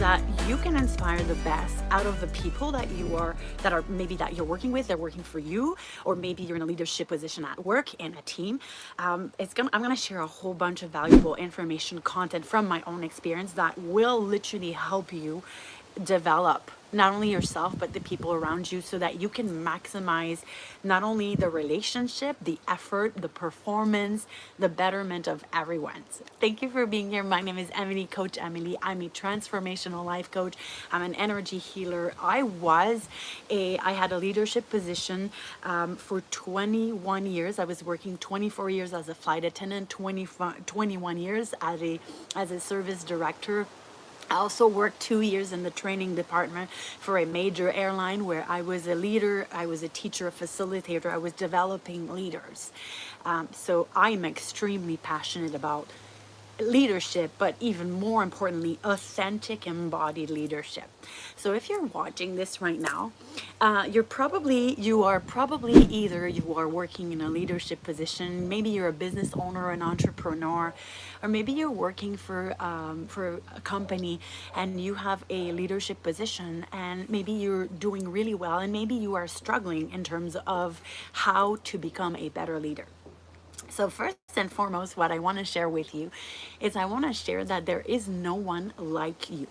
that you can inspire the best out of the people that you're working with, they're working for you, or maybe you're in a leadership position at work in a team. I'm gonna share a whole bunch of valuable information, content from my own experience that will literally help you develop not only yourself but the people around you, so that you can maximize not only the relationship, the effort, the performance, the betterment of everyone. So thank you for being here. My name is Emily, Coach Emily. I'm a transformational life coach. I'm an energy healer. I had a leadership position for 21 years. I was working 24 years as a flight attendant, 21 years as a service director. I also worked 2 years in the training department for a major airline, where I was a leader, I was a teacher, a facilitator, I was developing leaders. So I'm extremely passionate about leadership, but even more importantly, authentic embodied leadership. So if you're watching this right now, you are probably either you are working in a leadership position, maybe you're a business owner, an entrepreneur, or maybe you're working for a company and you have a leadership position, and maybe you're doing really well, and maybe you are struggling in terms of how to become a better leader. So first and foremost, what I want to share with you is I want to share that there is no one like you.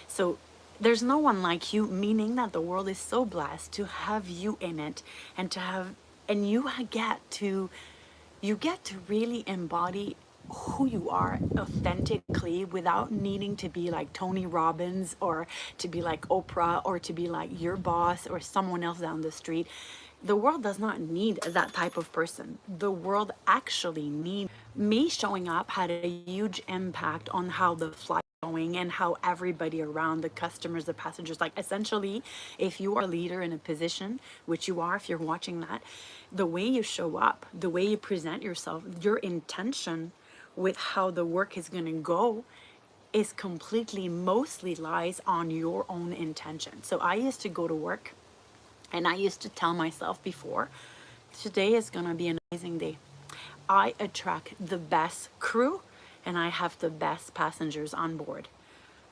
So there's no one like you, meaning that the world is so blessed to have you in it, and you get to really embody who you are authentically, without needing to be like Tony Robbins, or to be like Oprah, or to be like your boss or someone else down the street. The world does not need that type of person. The world actually needs me. Showing up had a huge impact on how the flight going, and how everybody around, the customers, the passengers, like essentially, if you are a leader in a position, which you are if you're watching that, the way you show up, the way you present yourself, your intention with how the work is going to go is completely, mostly lies on your own intention. So I used to go to work and I used to tell myself before, today is going to be an amazing day. I attract the best crew and I have the best passengers on board.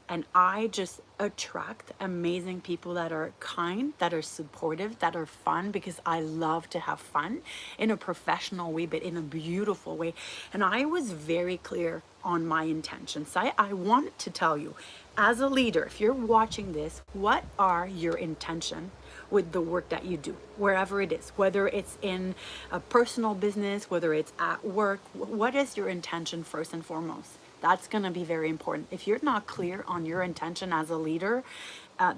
And I just attract amazing people that are kind, that are supportive, that are fun, because I love to have fun in a professional way, but in a beautiful way. And I was very clear on my intentions. I wanted to tell you, as a leader, if you're watching this, what are your intention with the work that you do, wherever it is, whether it's in a personal business, whether it's at work, what is your intention first and foremost? That's going to be very important. If you're not clear on your intention as a leader,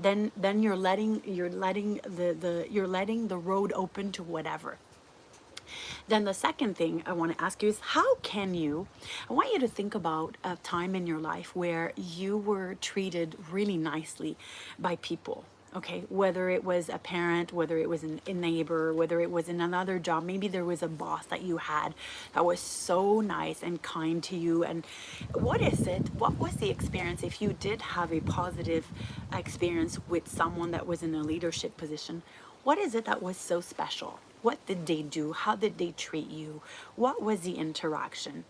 then you're letting the road open to whatever. Then the second thing I want to ask you is, I want you to think about a time in your life where you were treated really nicely by people. Okay, whether it was a parent, whether it was a neighbor, whether it was in another job, maybe there was a boss that you had that was so nice and kind to you. And what was the experience, if you did have a positive experience with someone that was in a leadership position? What is it that was so special? What did they do? How did they treat you? What was the interaction?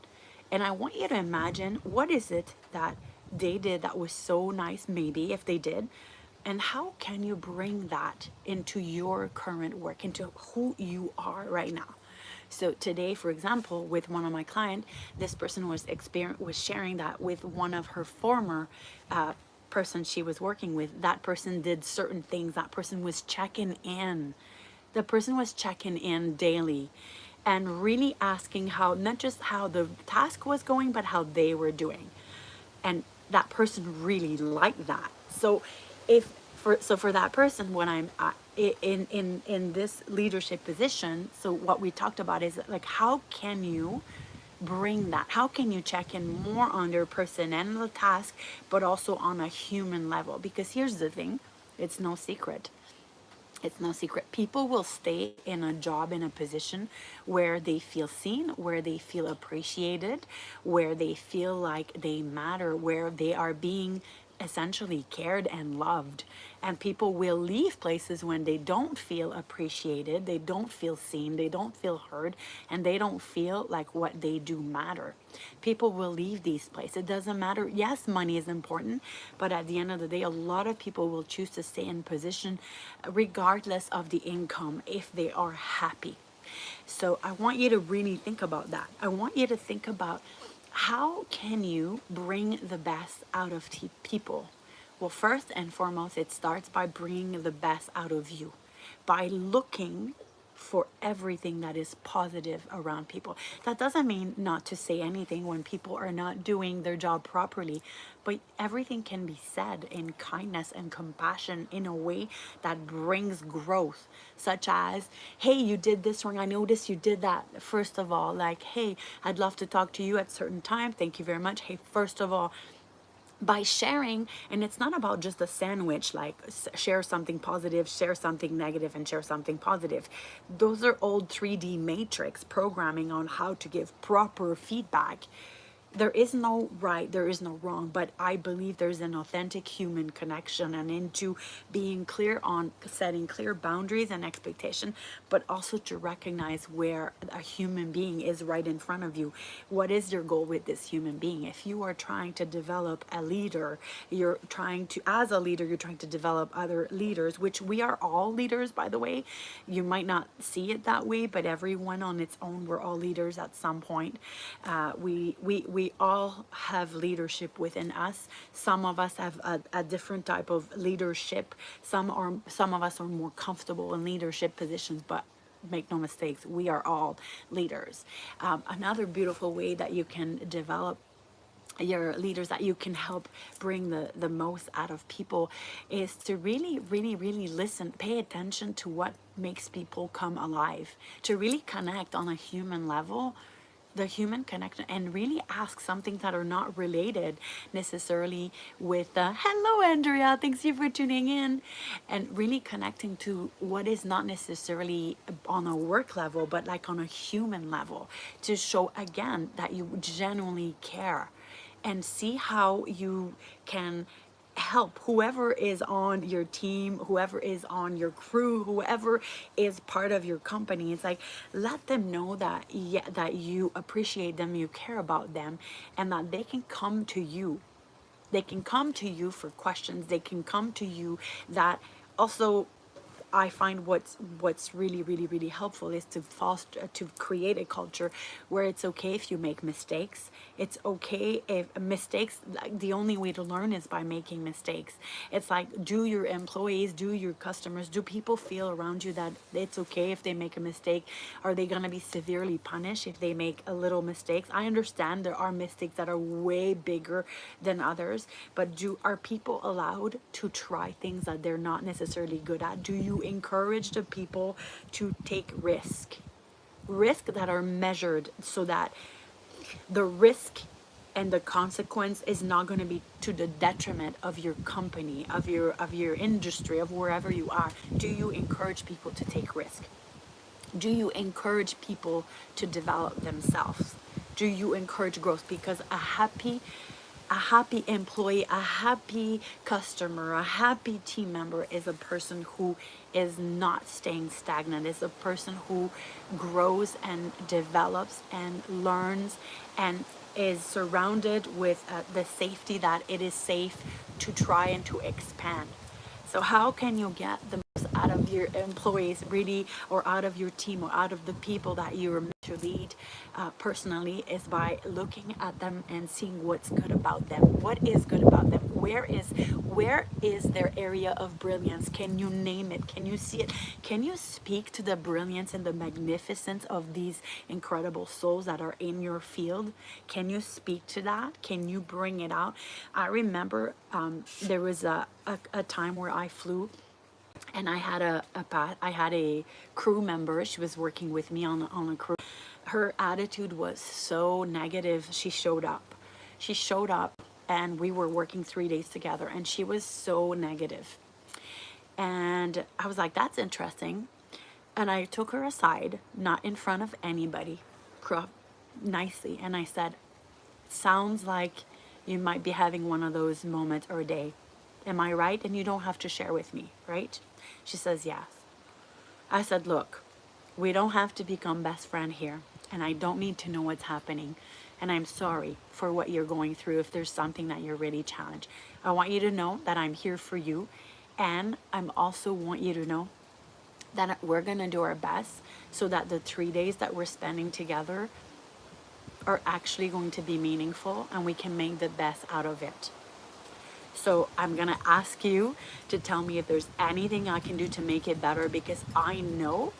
And I want you to imagine, what is it that they did that was so nice, maybe, if they did, and how can you bring that into your current work, into who you are right now? So today, for example, with one of my clients, this person was sharing that with one of her former person she was working with. That person did certain things. That person was checking in. The person was checking in daily and really asking how, not just how the task was going, but how they were doing. And that person really liked that. So for that person, when I'm in this leadership position, so what we talked about is like, how can you bring that? How can you check in more on their person and the task, but also on a human level? Because here's the thing, it's no secret. It's no secret. People will stay in a job, in a position where they feel seen, where they feel appreciated, where they feel like they matter, where they are being essentially cared and loved. And people will leave places when they don't feel appreciated, they don't feel seen, they don't feel heard, and they don't feel like what they do matter. People will leave these places. It doesn't matter. Yes, money is important, but at the end of the day, a lot of people will choose to stay in position regardless of the income if they are happy. So I want you to really think about that. I want you to think about, how can you bring the best out of people? Well, first and foremost, it starts by bringing the best out of you, by looking for everything that is positive around people. That doesn't mean not to say anything when people are not doing their job properly, but everything can be said in kindness and compassion in a way that brings growth, such as, hey, you did this wrong, I noticed you did that. First of all, like, hey, I'd love to talk to you at certain time, thank you very much. Hey, first of all, by sharing, and it's not about just a sandwich, like share something positive, share something negative, and share something positive. Those are old 3D matrix programming on how to give proper feedback. There is no right, there is no wrong, but I believe there's an authentic human connection, and into being clear on setting clear boundaries and expectation, but also to recognize where a human being is right in front of you. What is your goal with this human being? If you are trying to develop a leader, you're trying to, as a leader, you're trying to develop other leaders, which we are all leaders, by the way. You might not see it that way, but everyone on its own, we're all leaders at some point. We all have leadership within us. Some of us have a different type of leadership. Some of us are more comfortable in leadership positions, but make no mistakes, we are all leaders. Another beautiful way that you can develop your leaders, that you can help bring the most out of people, is to really listen, pay attention to what makes people come alive, to really connect on a human level, the human connection, and really ask something that are not related necessarily with hello Andrea, thanks you for tuning in, and really connecting to what is not necessarily on a work level, but like on a human level, to show again that you genuinely care, and see how you can help whoever is on your team, whoever is on your crew, whoever is part of your company. It's like, let them know that, yeah, that you appreciate them, you care about them, and that they can come to you. They can come to you for questions. They can come to you. That also, I find what's really helpful is to foster, to create a culture where it's okay if you make mistakes. It's okay if mistakes, like, the only way to learn is by making mistakes. It's like, do your employees, do your customers, do people feel around you that it's okay if they make a mistake? Are they going to be severely punished if they make a little mistakes? I understand there are mistakes that are way bigger than others, but are people allowed to try things that they're not necessarily good at? Do you encourage the people to take risk that are measured, so that the risk and the consequence is not going to be to the detriment of your company, of your industry, of wherever you are? Do you encourage people to take risk? Do you encourage people to develop themselves? Do you encourage growth? Because a happy employee, a happy customer, a happy team member is a person who is not staying stagnant, is a person who grows and develops and learns, and is surrounded with the safety that it is safe to try and to expand. So how can you get the most out of your employees, really, or out of your team, or out of the people that you are meant to lead personally, is by looking at them and seeing what's good about them. What is good about them? Where is their area of brilliance? Can you name it? Can you see it? Can you speak to the brilliance and the magnificence of these incredible souls that are in your field? Can you speak to that? Can you bring it out? I remember there was a time where I flew, and I had a crew member. She was working with me on a crew. Her attitude was so negative. She showed up, and we were working 3 days together, and she was so negative. And I was like, that's interesting. And I took her aside, not in front of anybody, nicely, and I said, sounds like you might be having one of those moments or a day. Am I right? And you don't have to share with me, right? She says, yes. I said, look, we don't have to become best friend here. And I don't need to know what's happening. And I'm sorry for what you're going through if there's something that you're really challenged. I want you to know that I'm here for you. And I'm also want you to know that we're going to do our best so that the 3 days that we're spending together are actually going to be meaningful and we can make the best out of it. So I'm going to ask you to tell me if there's anything I can do to make it better, because I know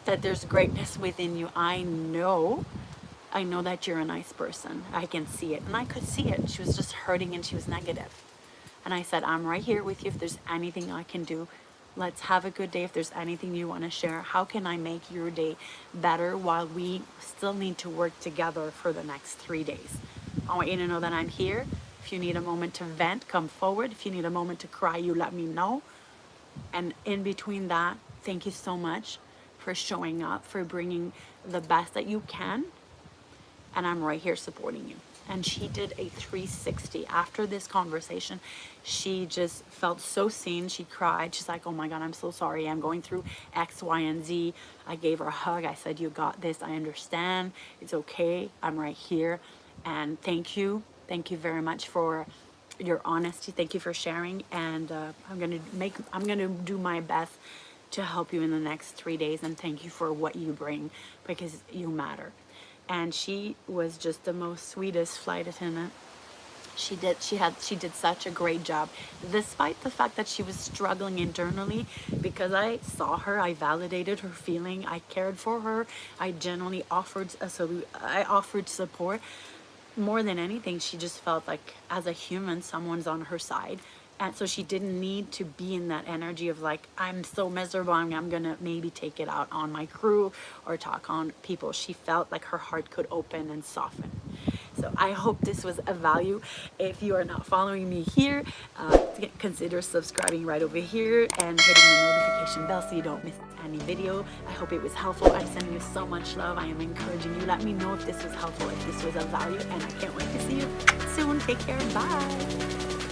that there's greatness within you. I know that you're a nice person. I can see it. And I could see it. She was just hurting and she was negative. And I said, I'm right here with you. If there's anything I can do, let's have a good day. If there's anything you want to share, how can I make your day better while we still need to work together for the next 3 days? I want you to know that I'm here. If you need a moment to vent, come forward. If you need a moment to cry, you let me know. And in between that, thank you so much for showing up, for bringing the best that you can. And I'm right here supporting you. And she did a 360 after this conversation. She just felt so seen. She cried. She's like, oh my God, I'm so sorry. I'm going through X, Y, and Z. I gave her a hug. I said, you got this. I understand. It's okay. I'm right here. And thank you. Thank you very much for your honesty. Thank you for sharing. And I'm gonna do my best to help you in the next 3 days. And thank you for what you bring, because you matter. And she was just the most sweetest flight attendant. She did such a great job, despite the fact that she was struggling internally, because I saw her, I validated her feeling, I cared for her, I genuinely offered support. More than anything, she just felt like, as a human, someone's on her side. And so she didn't need to be in that energy of like, I'm so miserable, I'm gonna maybe take it out on my crew or talk on people. She felt like her heart could open and soften. So I hope this was of value. If you are not following me here, consider subscribing right over here and hitting the notification bell so you don't miss any video. I hope it was helpful. I'm sending you so much love. I am encouraging you. Let me know if this was helpful, if this was of value, and I can't wait to see you soon. Take care. Bye.